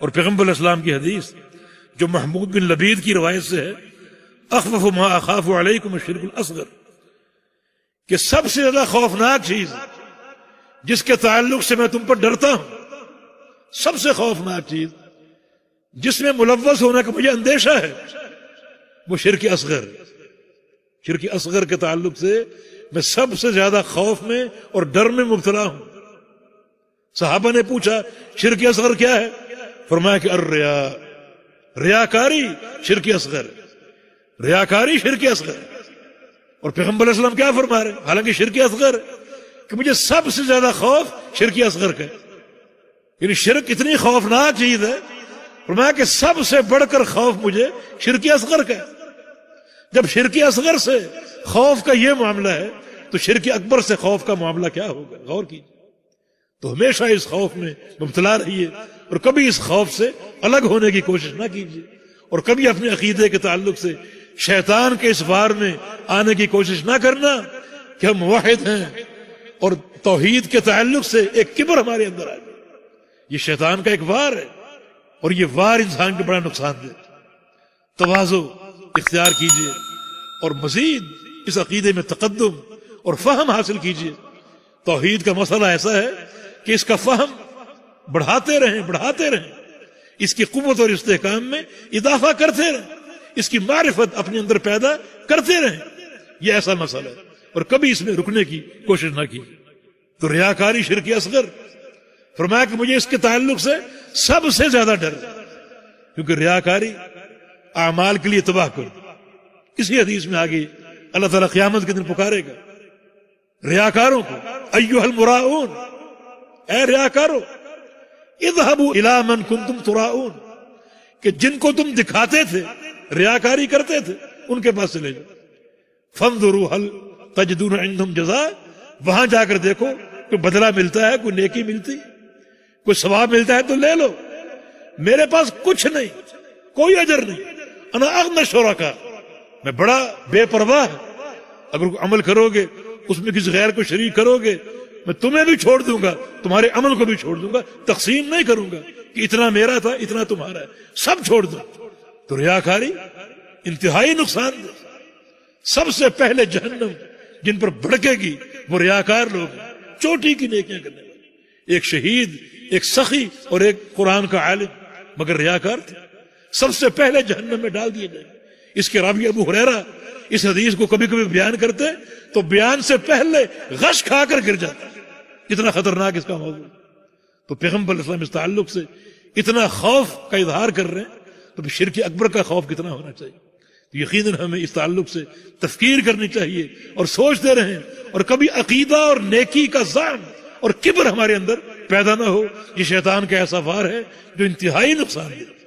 اور پیغمبر علیہ السلام کی حدیث جو محمود بن لبید کی روایت سے ہے، اخوف ما اخاف علیکم الشرک الاصغر، کہ سب سے زیادہ خوفناک چیز جس کے تعلق سے میں تم پر ڈرتا ہوں، سب سے خوفناک چیز جس میں ملوث ہونے کا مجھے اندیشہ ہے، وہ شرک اصغر۔ شرک اصغر کے تعلق سے میں سب سے زیادہ خوف میں اور ڈر میں مبتلا ہوں۔ صحابہ نے پوچھا شرک اصغر کیا ہے؟ فرمایا کہ الریا، ریاکاری شرک اصغر، ریاکاری شرک اصغر۔ اور پیغمبر علیہ السلام کیا فرما رہے ہیں؟ حالانکہ شرک اصغر کہ مجھے سب سے زیادہ خوف شرک اصغر کا ہے، یعنی شرک اتنی خوفناک چیز ہے، فرمایا کہ سب سے بڑھ کر خوف مجھے شرک اصغر کا ہے۔ جب شرک اصغر سے خوف کا یہ معاملہ ہے تو شرک اکبر سے خوف کا معاملہ کیا ہوگا؟ غور کیجیے۔ تو ہمیشہ اس خوف میں مبتلا رہیے اور کبھی اس خوف سے الگ ہونے کی کوشش نہ کیجیے، اور کبھی اپنے عقیدے کے تعلق سے شیطان کے اس وار میں آنے کی کوشش نہ کرنا کہ ہم موحد ہیں اور توحید کے تعلق سے ایک کبر ہمارے اندر آ جائے۔ یہ شیطان کا ایک وار ہے، اور یہ وار انسان کو بڑا نقصان دے۔ تواضع اختیار کیجیے اور مزید اس عقیدے میں تقدم اور فہم حاصل کیجیے۔ توحید کا مسئلہ ایسا ہے کہ اس کا فہم بڑھاتے رہیں، اس کی قوت اور استحکام میں اضافہ کرتے رہیں، اس کی معرفت اپنے اندر پیدا کرتے رہیں۔ یہ ایسا مسئلہ ہے، اور کبھی اس میں رکنے کی کوشش نہ کیجیے۔ تو ریاکاری شرک اصغر، فرمایا کہ مجھے اس کے تعلق سے سب سے زیادہ ڈر ہے، کیونکہ ریاکاری اعمال کے لیے تباہ کر۔ اسی حدیث میں آگے اللہ تعالیٰ قیامت کے دن پکارے گا ریاکاروں کو، ایھا المراؤون، اے ریاکارو، اذهبوا الی من کنتم تراؤون، کہ جن کو تم دکھاتے تھے، ریاکاری کرتے تھے، ان کے پاس چلے جاؤ۔ فانظروا هل تجدون عندهم جزاء، وہاں جا کر دیکھو کوئی بدلہ ملتا ہے، کوئی نیکی ملتی ہے، کوئی ثواب ملتا ہے تو لے لو۔ میرے پاس کچھ نہیں، کوئی اجر نہیں۔ انا اغنى الشرکاء، میں بڑا بے پرواہ، اگر کوئی عمل کرو گے اس میں کسی غیر کو شریک کرو گے، میں تمہیں بھی چھوڑ دوں گا، تمہارے عمل کو بھی چھوڑ دوں گا، تقسیم نہیں کروں گا کہ اتنا میرا تھا اتنا تمہارا ہے، سب چھوڑ دوں۔ تو ریاکاری انتہائی نقصان دہ۔ سب سے پہلے جہنم جن پر بھڑکے گی وہ ریاکار لوگ ہیں، چوٹی کی نیکیاں کرنے والے، ایک شہید، ایک سخی اور ایک قرآن کا عالم، مگر ریاکار تھے، سب سے پہلے جہنم میں ڈال دیے جائیں گے۔ اس کے راوی ابو ہریرہ اس حدیث کو کبھی کبھی بیان کرتے تو بیان سے پہلے غش کھا کر گر جاتا، اتنا خطرناک اس کا موضوع۔ تو پیغمبر علیہ السلام اس تعلق سے اتنا خوف کا اظہار کر رہے ہیں، تو شرک اکبر کا خوف کتنا ہونا چاہیے۔ تو یقیناً ہمیں اس تعلق سے تفکیر کرنی چاہیے اور سوچتے رہیں، اور کبھی عقیدہ اور نیکی کا ظلم اور کبر ہمارے اندر پیدا نہ ہو۔ یہ شیطان کا ایسا وار ہے جو انتہائی نقصان دہ۔